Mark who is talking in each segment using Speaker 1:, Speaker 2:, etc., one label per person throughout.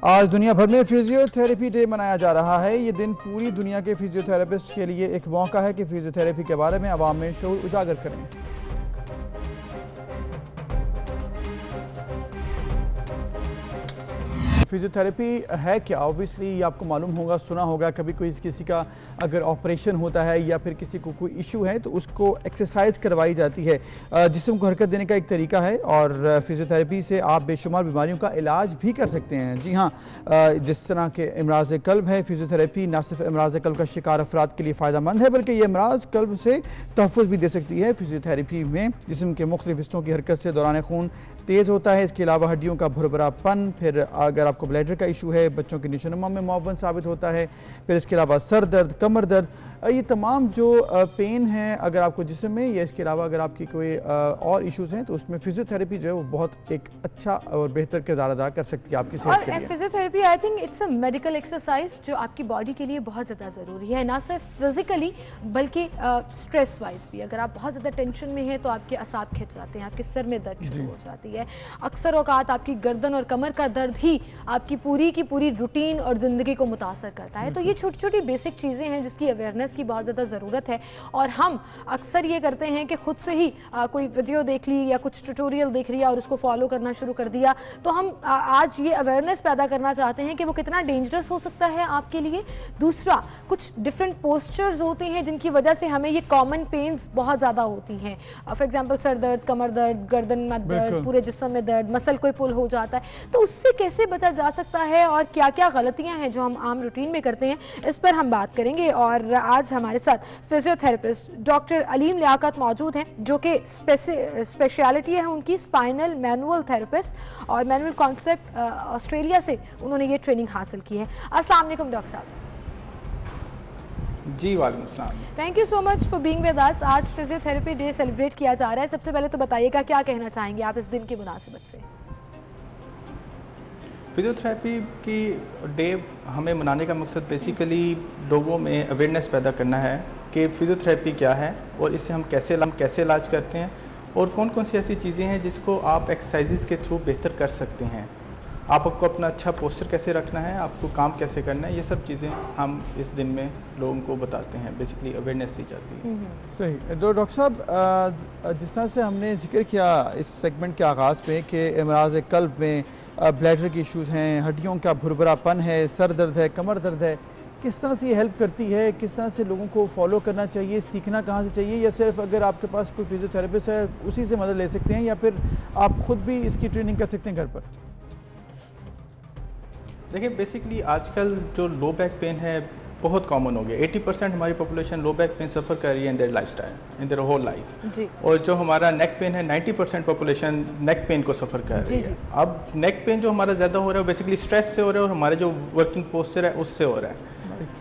Speaker 1: आज दुनिया भर में फिजियोथेरेपी डे मनाया जा रहा है। ये दिन पूरी दुनिया के फिजियोथेरेपिस्ट के लिए एक मौका है कि फिजियोथेरेपी के बारे में आवाम में शऊर उजागर करें। फिजियोथेरेपी है क्या? ऑब्वियसली ये आपको मालूम होगा, सुना होगा कभी कोई किसी का अगर ऑपरेशन होता है या फिर किसी को कोई इशू है तो उसको एक्सरसाइज करवाई जाती है। जिस्म को हरकत देने का एक तरीका है और फिजियोथेरेपी से आप बेशुमार बीमारियों का इलाज भी कर सकते हैं। जी हाँ, जिस तरह के अमराज कल्ब है, फिजियोथेरेपी न सिर्फ अमराज कल्ब का शिकार अफराद के लिए फ़ायदेमंद है बल्कि ये अमराज कल्ब से तहफ़्फ़ुज़ भी दे सकती है। फिजियोथेरेपी में जिस्म के मुख्तलिफ हिस्सों की हरकत से दौरान खून तेज़ होता है। इसके अलावा हड्डियों का भुरभुरापन, फिर अगर आपको ब्लैडर का इशू है, बच्चों के निशोनुमा में मुआवन साबित होता है। फिर इसके अलावा सर दर्द, कमर दर्द, ये तमाम जो पेन है अगर आपको जिस्म में, या इसके अलावा अगर आपकी कोई और इश्यूज़ हैं तो उसमें फिजियोथेरेपी जो है वो बहुत एक अच्छा और बेहतर किरदार अदा कर सकती है आपकी सेहत के लिए।
Speaker 2: Physiotherapy I think it's a medical exercise जो आपकी बॉडी के लिए बहुत ज़्यादा ज़रूरी है, ना सिर्फ फिजिकली बल्कि स्ट्रेस वाइज भी। अगर आप बहुत ज़्यादा टेंशन में हैं तो आपके असाब खिंच जाते हैं, आपके सर में दर्द शुरू हो जाती है। अक्सर औकात आपकी गर्दन और कमर का दर्द ही आपकी पूरी रूटीन और ज़िंदगी को मुतासर करता है। तो ये छोटी छोटी बेसिक चीज़ें हैं जिसकी अवेयरनेस की बहुत ज़्यादा ज़रूरत है। और हम अक्सर ये करते हैं कि खुद से ही कोई वीडियो देख ली या कुछ ट्यूटोरियल देख लिया और उसको फॉलो करना शुरू कर दिया। तो हम आज ये अवेयरनेस पैदा करना चाहते हैं कि वो कितना डेंजरस हो सकता है आपके लिए। दूसरा, कुछ डिफरेंट पोस्चर्स होते हैं जिनकी वजह से हमें ये कॉमन पेन्स बहुत ज़्यादा होती हैं। फॉर एग्जाम्पल सर दर्द, कमर दर्द, गर्दन में दर्द, पूरे जिस्म में दर्द, मसल कोई पुल हो जाता है। तो उससे कैसे बचा जा सकता है और क्या क्या गलतियां हैं जो हम आम रूटीन में करते हैं, इस पर हम बात करेंगे। और आज हमारे साथ फिजियोथेरेपिस्ट डॉक्टर अलीम लियाकत मौजूद हैं जो कि स्पेशलिटी है उनकी स्पाइनल मैनुअल थेरेपिस्ट, और मैनुअल कॉन्सेप्ट ऑस्ट्रेलिया से उन्होंने ये ट्रेनिंग हासिल की है। अस्सलाम वालेकुम डॉक्टर साहब।
Speaker 3: जी वालेकुम सलाम।
Speaker 2: Thank you so much for being with us. आज फिजियोथेरेपी डे सेलिब्रेट किया जा रहा है। सबसे पहले तो बताइएगा क्या कहना चाहेंगे आप इस दिन की मुनासिबत से?
Speaker 3: फिजियोथेरेपी की डे हमें मनाने का मकसद बेसिकली लोगों में अवेयरनेस पैदा करना है कि फिजियोथेरेपी क्या है और इससे हम कैसे इलाज करते हैं और कौन कौन सी ऐसी चीज़ें हैं जिसको आप एक्सरसाइजेस के थ्रू बेहतर कर सकते हैं। आपको अपना अच्छा पोस्चर कैसे रखना है, आपको काम कैसे करना है, ये सब चीज़ें हम इस दिन में लोगों को बताते हैं। बेसिकली अवेयरनेस दी जाती है।
Speaker 1: सही। तो डॉक्टर साहब, जिस तरह से हमने जिक्र किया इस सेगमेंट के आगाज़ में कि अमराज कल्ब में ब्लैडर की इश्यूज़ हैं, हड्डियों का भुरभुरापन है, सर दर्द है, कमर दर्द है, किस तरह से ये हेल्प करती है? किस तरह से लोगों को फॉलो करना चाहिए? सीखना कहाँ से चाहिए? या सिर्फ अगर आपके पास कोई फिजियोथेरेपिस्ट है उसी से मदद ले सकते हैं, या फिर आप खुद भी इसकी ट्रेनिंग कर सकते हैं घर पर?
Speaker 3: देखिए, बेसिकली आजकल जो लो बैक पेन है बहुत कॉमन हो गया। 80% हमारी population low back pain suffer कर रही है in their lifestyle, in their whole life. और जो हमारा नेक पेन है, 90% पॉपुलेशन नेक पेन को सफ़र कर रही है। अब नेक पेन जो हमारा ज़्यादा हो रहा है बेसिकली स्ट्रेस से हो रहा है और हमारे जो वर्किंग पोस्चर है उससे हो रहा है।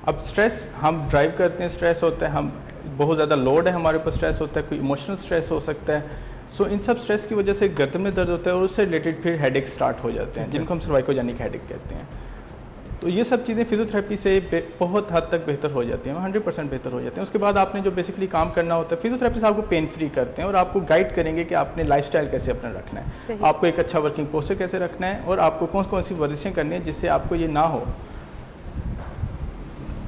Speaker 3: अब स्ट्रेस, हम ड्राइव करते हैं, स्ट्रेस होता है, हम बहुत ज़्यादा लोड है हमारे ऊपर, स्ट्रेस होता है, कोई इमोशनल स्ट्रेस हो सकता है। सो इन सब स्ट्रेस की वजह से गर्दन में दर्द होता है और उससे रिलेटेड फिर हेडेक स्टार्ट हो जाते हैं जिनको हम सर्वाइकोजेनिक हेडेक कहते हैं। तो ये सब चीज़ें फिजियोथेरेपी से बहुत हद तक बेहतर हो जाती हैं, 100% बेहतर हो जाते हैं। उसके बाद आपने जो बेसिकली काम करना होता है, फिजियोथेरेपी से आपको पेन फ्री करते हैं और आपको गाइड करेंगे कि आपने लाइफस्टाइल कैसे अपना रखना है, आपको एक अच्छा वर्किंग पोस्चर कैसे रखना है और आपको कौन कौन सी वर्जिशें करनी है जिससे आपको ये ना हो।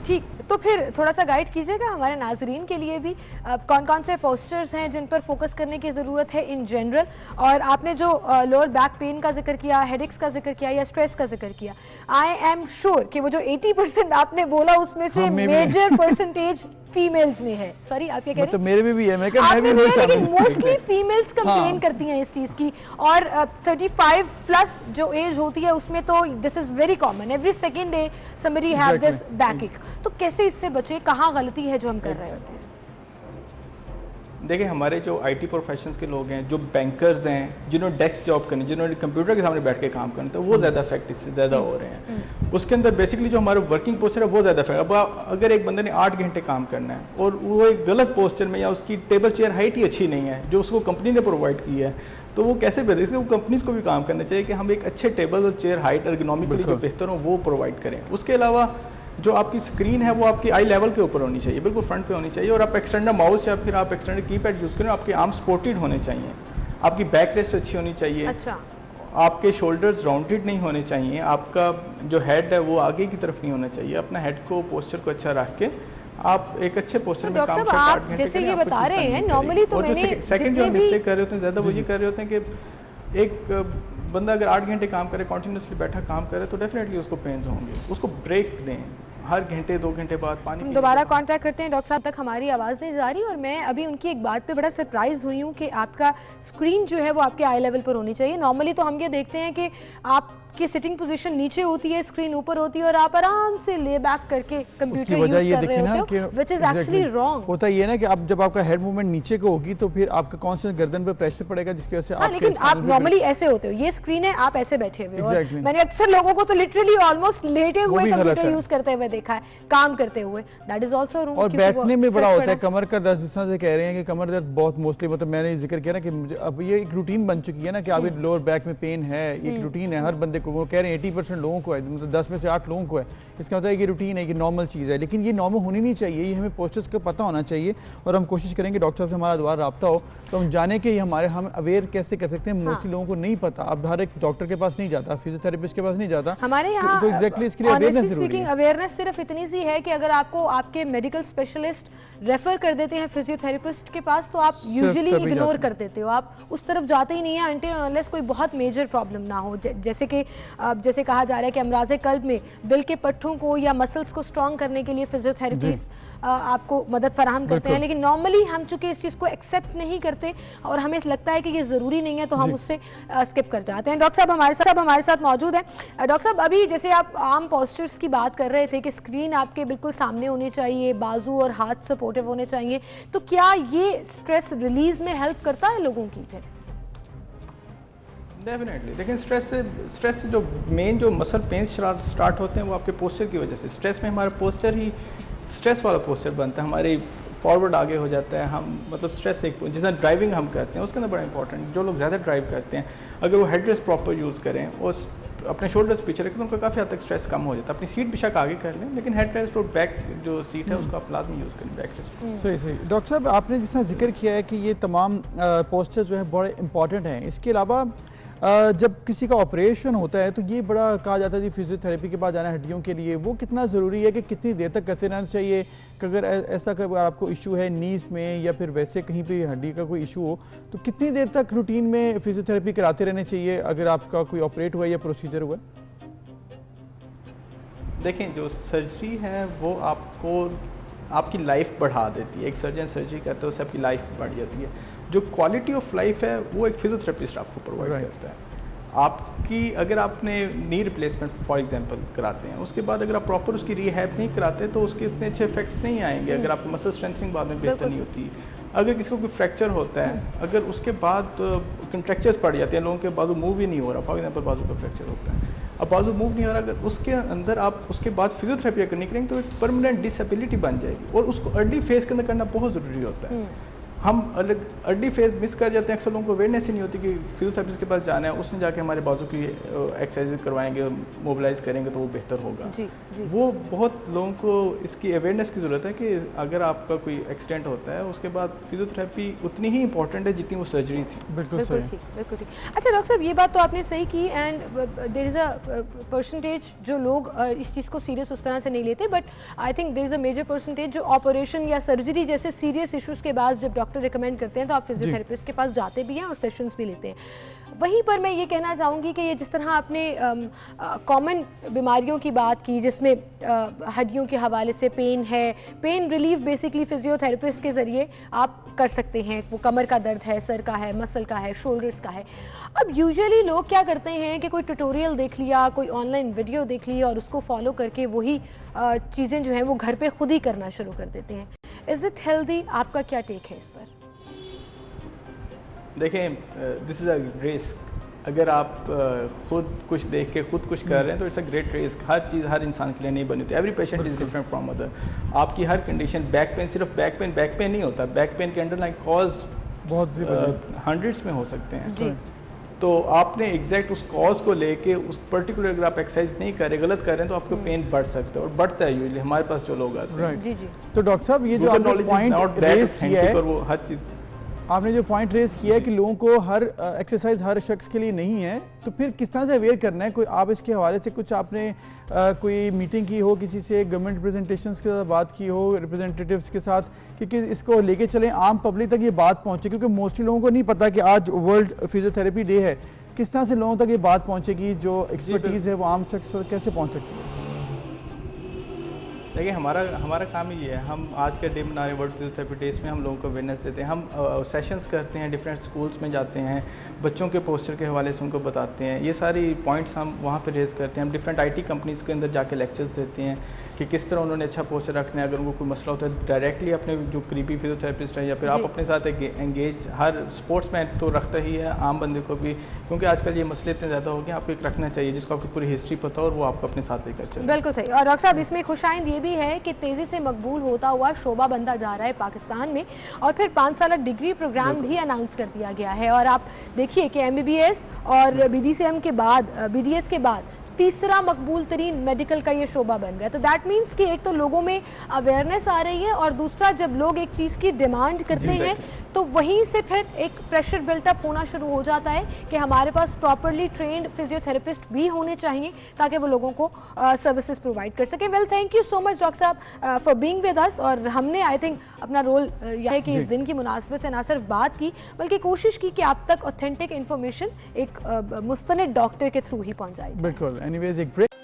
Speaker 2: ठीक, तो फिर थोड़ा सा गाइड कीजिएगा हमारे नाजरीन के लिए भी, कौन कौन से पोस्चर्स हैं जिन पर फोकस करने की ज़रूरत है इन जनरल। और आपने जो लोअर बैक पेन का जिक्र किया, हेडेक्स का जिक्र किया या स्ट्रेस का जिक्र किया, आई एम श्योर कि वो जो 80% आपने बोला उसमें से मेजर परसेंटेज फीमेल्स में है। सॉरी, आप क्या कह रहे हैं?
Speaker 1: तो मेरे में भी है,
Speaker 2: लेकिन मोस्टली फीमेल्स कंप्लेन करती हैं इस चीज़ की। और 35 प्लस जो एज होती है उसमें तो this is very common, every second day somebody have this back एक। तो कैसे इससे बचे? कहाँ गलती है जो हम कर रहे होते हैं?
Speaker 3: देखिए, हमारे जो आईटी प्रोफेशंस के लोग हैं, जो बैंकर्स हैं, जिन्होंने डेस्क जॉब करनी, जिन्होंने कंप्यूटर के सामने बैठ के काम करना, तो वो ज़्यादा इफेक्ट इससे ज़्यादा हो रहे हैं। उसके अंदर बेसिकली जो हमारा वर्किंग पोस्चर है वो ज़्यादा इफेक्ट। अब अगर एक बंदे ने 8 घंटे काम करना है और वो एक गलत पोस्चर में, या उसकी टेबल चेयर हाइट ही अच्छी नहीं है जो उसको कंपनी ने प्रोवाइड की है, तो वो कैसे बेहतर? इसलिए वो कंपनीज को भी काम करना चाहिए कि हम एक अच्छे टेबल और चेयर हाइट एर्गोनॉमिकली जो बेहतर हो वो प्रोवाइड करें। उसके अलावा जो आपकी स्क्रीन है वो आपकी आई लेवल के ऊपर होनी चाहिए, बिल्कुल फ्रंट पे होनी चाहिए। और आप एक्सटेंडर माउस या फिर आप एक्सटेंडर कीपैड यूज़ करें, आपके आर्म सपोर्टेड होने चाहिए, आपकी बैक रेस्ट अच्छी होनी चाहिए।
Speaker 2: अच्छा।
Speaker 3: आपके शोल्डर्स राउंडेड नहीं होने चाहिए, आपका जो हेड है वो आगे की तरफ नहीं होना चाहिए। अपना हेड को पोस्चर को अच्छा रख के आप एक अच्छे पोस्टर में काम करते हैं 8 घंटे
Speaker 2: जैसे ये बता रहे हैं नॉर्मली तो मैंने
Speaker 3: सेकंड जो हम मिस्टेक कर रहे होते हैं, ज़्यादा वो ये कर रहे होते हैं कि एक बंदा अगर 8 घंटे काम करे, कंटिन्यूसली बैठा काम करे, तो डेफिनेटली उसको पेन्स होंगे। उसको ब्रेक दें, हर घंटे 2 घंटे बाद पानी।
Speaker 2: दोबारा कांटेक्ट करते हैं डॉक्टर साहब, तक हमारी आवाज़ नहीं जा रही। और मैं अभी उनकी एक बात पे बड़ा सरप्राइज हुई हूँ कि आपका स्क्रीन जो है वो आपके आई लेवल पर होनी चाहिए। नॉर्मली तो हम ये देखते हैं कि आपकी सिटिंग पोजीशन नीचे होती है, स्क्रीन ऊपर होती है और आप आराम से ले बैक करके कंप्यूटर यूज कर रहे होते हो, व्हिच इज एक्चुअली रॉन्ग।
Speaker 1: होता ये ना कि अब जब आपका हेड मूवमेंट नीचे को होगी तो फिर आपका कॉन्स्टेंट गर्दन पर प्रेशर पड़ेगा, जिसकी वजह से
Speaker 2: हाँ, लेकिन आप नॉर्मली ऐसे होते हो, ये स्क्रीन है, आप ऐसे बैठे हुए हो। मैंने अक्सर लोगों को तो लिटरली ऑलमोस्ट लेटे हुए कंप्यूटर यूज करते हुए देखा है, काम करते हुए। That is also wrong.
Speaker 1: और बैठने में बड़ा होता है कमर का दर्द, जिस तरह से कह रहे हैं कि कमर दर्द बहुत मोस्टली, मतलब मैंने जिक्र किया ना कि मुझे अब ये एक रूटीन बन चुकी है ना कि अभी लोअर बैक में पेन है, एक रूटीन है हर बंदे को। वो कह रहे हैं 80% लोगों को है, मतलब 10 में से 8 लोगों को है। इसका मतलब है कि रूटीन है, कि नॉर्मल चीज़ है, लेकिन ये नॉर्मल होनी नहीं चाहिए। ये हमें पोस्चर्स का पता होना चाहिए और हम कोशिश करेंगे डॉक्टर साहब से हमारा दोबारा रब्ता हो तो हम जाने के हम अवेयर कैसे कर सकते हैं। मोस्टली लोगों को नहीं पता, अब हर एक डॉक्टर के पास नहीं जाता, फिजियोथेरेपिस्ट के पास नहीं जाता।
Speaker 2: हमारे यहाँ
Speaker 1: तो एग्जैक्टली इसके लिए अवेयरनेस जरूरी है।
Speaker 2: अवेयरनेस सिर्फ इतनी सी है कि अगर आपको आपके मेडिकल स्पेशलिस्ट रेफर कर देते हैं फिजियोथेरेपिस्ट के पास, तो आप यूजुअली इग्नोर कर देते हो, आप उस तरफ जाते ही नहीं है अनटिल अनलेस कोई बहुत मेजर प्रॉब्लम ना हो। जैसे कि जैसे कहा जा रहा है कि अमराज़े कल्ब में दिल के पट्टों को या मसल्स को स्ट्रॉन्ग करने के लिए फिजियोथेरेपिस्ट आपको मदद फराहम करते हैं, लेकिन नॉर्मली हम चूंकि इस चीज़ को एक्सेप्ट नहीं करते और हमें लगता है कि ये ज़रूरी नहीं है, तो हम उससे स्किप कर जाते हैं। डॉक्टर साहब हमारे साथ मौजूद हैं। डॉक्टर साहब, अभी जैसे आप आम पोस्चर्स की बात कर रहे थे कि स्क्रीन आपके बिल्कुल सामने होनी चाहिए, बाजू और हाथ सपोर्टिव होने चाहिए, तो क्या ये स्ट्रेस रिलीज में हेल्प करता है लोगों की? फिर
Speaker 3: डेफिनेटली, लेकिन स्ट्रेस से जो मेन जो मसल पेन स्टार्ट होते हैं वो आपके पोस्चर की वजह से। स्ट्रेस में हमारा पोस्चर ही स्ट्रेस वाला पोस्चर बनता है, हमारी फॉरवर्ड आगे हो जाता है। हम मतलब स्ट्रेस एक जितना ड्राइविंग हम करते हैं उसके अंदर बड़ा इंपॉर्टेंट, जो लोग ज़्यादा ड्राइव करते हैं अगर वो हेडरेस्ट प्रॉपर यूज़ करें और अपने शोल्डर्स पीछे रखें तो उनका काफ़ी हद तक स्ट्रेस कम हो जाता है। अपनी सीट बेशक आगे कर लें, लेकिन हेड रेस्ट और बैक जो सीट है उसको आप लाजमी यूज़ करें, बैक रेस्ट।
Speaker 1: सही। डॉक्टर साहब, आपने जिस तरह जिक्र किया है कि ये तमाम पोस्चर जो है बड़े इंपॉर्टेंट हैं, इसके अलावा जब किसी का ऑपरेशन होता है तो ये बड़ा कहा जाता है कि फिजियोथेरेपी के पास जाना हड्डियों के लिए, वो कितना ज़रूरी है कि कितनी देर तक करते रहना चाहिए? कि अगर ऐसा अगर आपको इशू है नीज़ में या फिर वैसे कहीं पे हड्डी का कोई इशू हो तो कितनी देर तक रूटीन में फिजियोथेरेपी कराते रहने चाहिए अगर आपका कोई ऑपरेट हुआ या प्रोसीजर हुआ?
Speaker 3: देखें, जो सर्जरी है वो आपको आपकी लाइफ बढ़ा देती है। एक सर्जन सर्जरी करता है उससे आपकी लाइफ बढ़ जाती है। जो क्वालिटी ऑफ लाइफ है वो एक फिजियोथेरेपिस्ट आपको प्रोवाइड करता है। आपकी अगर आपने नी रिप्लेसमेंट फॉर एग्जांपल कराते हैं, उसके बाद अगर आप प्रॉपर उसकी रिहैब नहीं कराते तो उसके इतने अच्छे इफेक्ट्स नहीं आएंगे। अगर आपकी मसल स्ट्रेंथनिंग बाद में बेहतर नहीं होती, अगर किसी को कोई फ्रैक्चर होता है, अगर उसके बाद कंट्रैक्चर्स पड़ जाते हैं, लोगों के बाजू मूव ही नहीं हो रहा, फॉर एग्जांपल बाजू का फ्रैक्चर होता है, अब बाजू मूव नहीं हो रहा, अगर उसके अंदर आप उसके बाद फिजियोथेरेपी अगर नहीं करेंगे तो एक परमानेंट डिसेबिलिटी बन जाएगी और उसको अर्ली फेज के अंदर करना बहुत ज़रूरी होता है। हम अलग अर्ली फेज मिस कर जाते हैं, अक्सर लोगों को अवेयरनेस ही नहीं होती कि फिजियोथेरेपिस्ट के पास जाना है, उसने जाके हमारे बाजू की एक्सरसाइज करवाएंगे, मोबिलाइज करेंगे तो वो बेहतर होगा।
Speaker 2: जी।
Speaker 3: वो बहुत लोगों को इसकी अवेयरनेस की ज़रूरत है कि अगर आपका कोई एक्सीडेंट होता है उसके बाद फिजियोथेरेपी उतनी ही इंपॉर्टेंट है जितनी वो सर्जरी थी।
Speaker 1: बिल्कुल ठीक।
Speaker 2: अच्छा डॉक्टर साहब, ये बात तो आपने सही की and there is a percentage जो लोग इस चीज़ को सीरियस उस तरह से नहीं लेते, but I think there is a major percentage जो ऑपरेशन या सर्जरी जैसे सीरियस इश्यूज़ के बाद जब डॉक्टर रिकमेंड करते हैं तो आप फिजियोथेरेपिस्ट के पास जाते भी हैं और सेशंस भी लेते हैं। वहीं पर मैं ये कहना चाहूँगी कि ये जिस तरह आपने कॉमन बीमारियों की बात की जिसमें हड्डियों के हवाले से पेन है, पेन रिलीफ बेसिकली फिजियोथेरेपिस्ट के ज़रिए आप कर सकते हैं। वो कमर का दर्द है, सर का है, मसल का है, शोल्डर्स का है। अब यूजुअली लोग क्या करते हैं कि कोई ट्यूटोरियल देख लिया, कोई ऑनलाइन वीडियो देख ली और उसको फॉलो करके वही चीज़ें जो हैं वो घर पे खुद ही करना शुरू कर देते हैं। Is it healthy? आपका क्या टेक है इस पर?
Speaker 3: देखें, दिस इज़ अ रिस्क। अगर आप खुद कुछ देख के खुद कुछ कर रहे हैं तो इट्स अ ग्रेट रिस्क। हर चीज़ हर इंसान के लिए नहीं बनी होती। Every patient is different from other. आपकी हर कंडीशन, बैक पेन सिर्फ बैक पेन नहीं होता, बैक पेन के अंडरलाइन कॉज बहुत हंड्रेड्स में हो सकते हैं। तो आपने एग्जैक्ट उस कॉज को लेके उस पर्टिकुलर अगर आप एक्सरसाइज नहीं कर रहे, गलत कर रहे हैं तो आपको पेन बढ़ सकता है और बढ़ता है यूजुअली हमारे पास जो लोग आते हैं।
Speaker 2: जी।
Speaker 1: तो डॉक्टर साहब, ये जो आपने पॉइंट रेज किया है,
Speaker 3: वो हर चीज़
Speaker 1: आपने जो पॉइंट रेज किया है कि लोगों को हर एक्सरसाइज हर शख्स के लिए नहीं है, तो फिर किस तरह से अवेयर करना है? कोई आप इसके हवाले से कुछ आपने कोई मीटिंग की हो किसी से, गवर्नमेंट रिप्रेजेंटेशंस के साथ बात की हो, रिप्रेजेंटेटिव्स के साथ, क्योंकि इसको लेके चलें आम पब्लिक तक ये बात पहुंचे, क्योंकि मोस्टली लोगों को नहीं पता कि आज वर्ल्ड फिजियोथेरेपी डे है। किस तरह से लोगों तक ये बात पहुंचेगी, जो एक्सपर्टीज़ है वो आम शख्स तक कैसे पहुंच सकती है?
Speaker 3: देखिए हमारा काम ही ये है, हम आज के डे मना रहे वर्ल्ड फिजियोथेरेपी डे, इसमें हम लोगों को अवेयरनेस देते हैं। हम सेशंस करते हैं, डिफरेंट स्कूल्स में जाते हैं, बच्चों के पोस्टर के हवाले से उनको बताते हैं। ये सारी पॉइंट्स हम वहाँ पे रेज करते हैं। हम डिफरेंट आईटी कंपनीज़ के अंदर जाके लेक्चर्स देते हैं कि किस तरह उन्होंने अच्छा पोस्टर रखना है। अगर उनको कोई मसला होता है डायरेक्टली अपने जो करीबी फिजियोथेरेपिस्ट है या फिर आप अपने साथ एंगेज, हर स्पोर्ट्स मैन तो रखता ही है, आम बंदे को भी, क्योंकि आजकल ये मसले इतने ज़्यादा हो गए, आपको एक रखना चाहिए जिसको आपकी पूरी हिस्ट्री पता हो और वो आपको अपने साथ लेकर चले।
Speaker 2: बिल्कुल सही। और डॉक्टर साहब, इसमें खुशाइंद ये भी है कि तेज़ी से मकबूल होता हुआ शोबा बनता जा रहा है पाकिस्तान में, और फिर 5 साल डिग्री प्रोग्राम भी अनाउंस कर दिया गया है। और आप देखिए कि MBBS और BDCM के बाद, BDS के बाद तीसरा मकबूल तरीन मेडिकल का ये शोबा बन गया। तो दैट मीन्स कि एक तो लोगों में अवेयरनेस आ रही है, और दूसरा जब लोग एक चीज़ की डिमांड करते हैं तो वहीं से फिर एक प्रेशर बिल्टअप होना शुरू हो जाता है कि हमारे पास प्रॉपरली ट्रेंड फिजियोथेरेपिस्ट भी होने चाहिए ताकि वो लोगों को सर्विसेज प्रोवाइड कर सकें। Well, thank you so much doctor साहब फॉर बीइंग विद अस। और हमने आई थिंक अपना रोल यह है कि इस दिन की मुनासिबत से ना सिर्फ बात की बल्कि कोशिश की कि आप तक ऑथेंटिक इन्फॉर्मेशन एक मुस्तनिद डॉक्टर के थ्रू ही पहुँचाई।
Speaker 1: बिल्कुल। एनीवेज, एक ब्रेक।